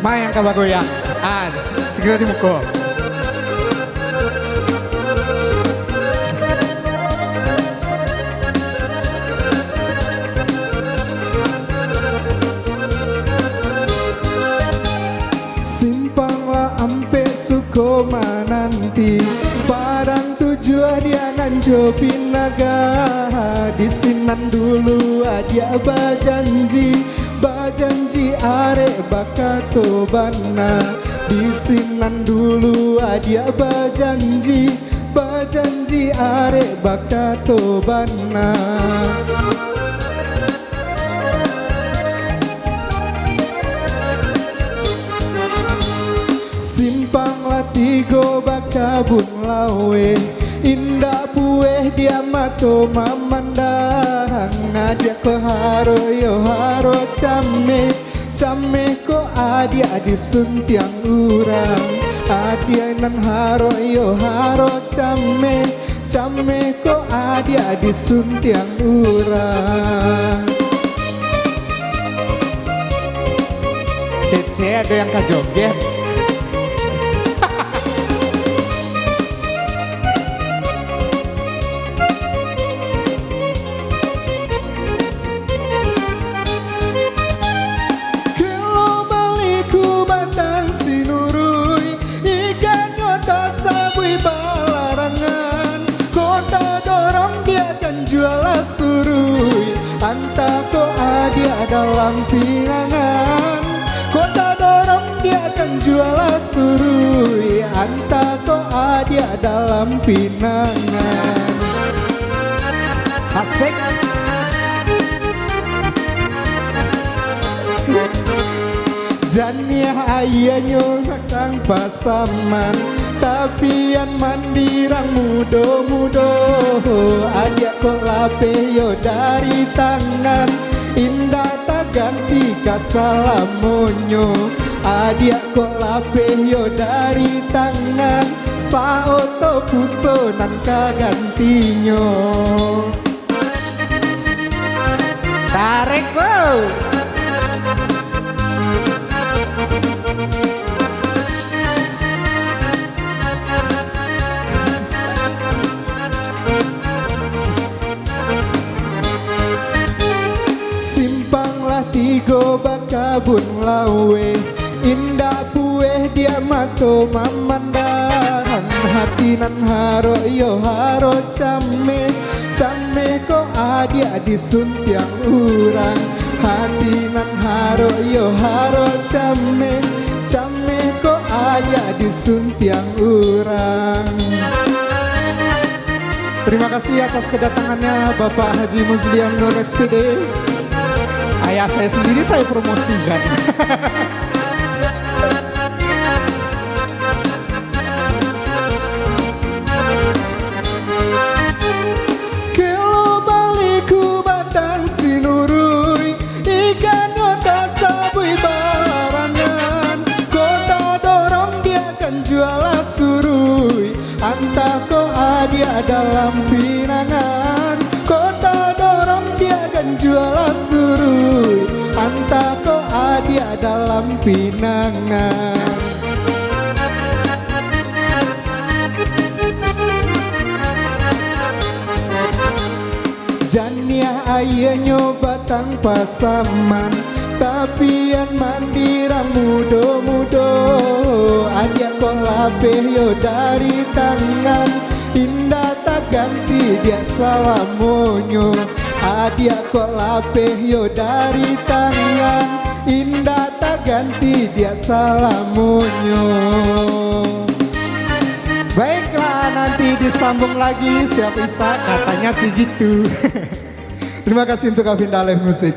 Mayang kabagoyang. Segera dimukul. Simpanglah ampe Sukoma nanti, padang tujuan dia nanjo pinaga. Disinan dulu aja bajanji, bajanji arek bakato bana. Disinan dulu aja bajanji, bajanji arek bakato bana. Simpanglah tigo bakabun lawe, indah pueh dia mato mamandang. Ngajak ko haro yo haro came, came ko adia disuntiang urang. Adia nan haro yo haro came, came ko adia disuntiang urang. Kece ada yang kajoget. Jualah surui, anta ko adia dalam pinangan. Kota dorong dia akan jualah surui, anta ko adia dalam pinangan. Asik. Janiah ayahnya kang pasaman, tapi yang mandirang mudo-mudo. Adik kok lape yo dari tangan, indah tak ganti kasalamonyo. Adik kok lape yo dari tangan, saoto puso nan kagantinyo. Tarik wow. Simpanglah tigo bakabun lawe, indah pueh dia mato mamandang. Hati nan haro yo haro came, came ko adia disuntiang urang. Hati nan haro yo haro came, came ko adia disuntiang urang. Terima kasih atas kedatangannya Bapak Haji Musliam Nur SPD. Ayah saya sendiri saya promosikan. Kelo baliku batang sinurui, ikan nota sabui barangan. Kota dorong dia kan jualah surui, anta ko adia dalam pinangan. Kota dorong dia kan jualah surui, anta ko adia dalam pinangan. Janiah ayahnya batang pasaman, tapi yang mandirang mudo-mudo. Adia kok lape yo dari tangan, indah tak ganti dia salamonyo. Adia kok lape yo dari tangan, indah tak ganti dia salamonyo. Baiklah, nanti disambung lagi siapa Isa, katanya sih gitu. Terima kasih untuk Avinda Live Musik.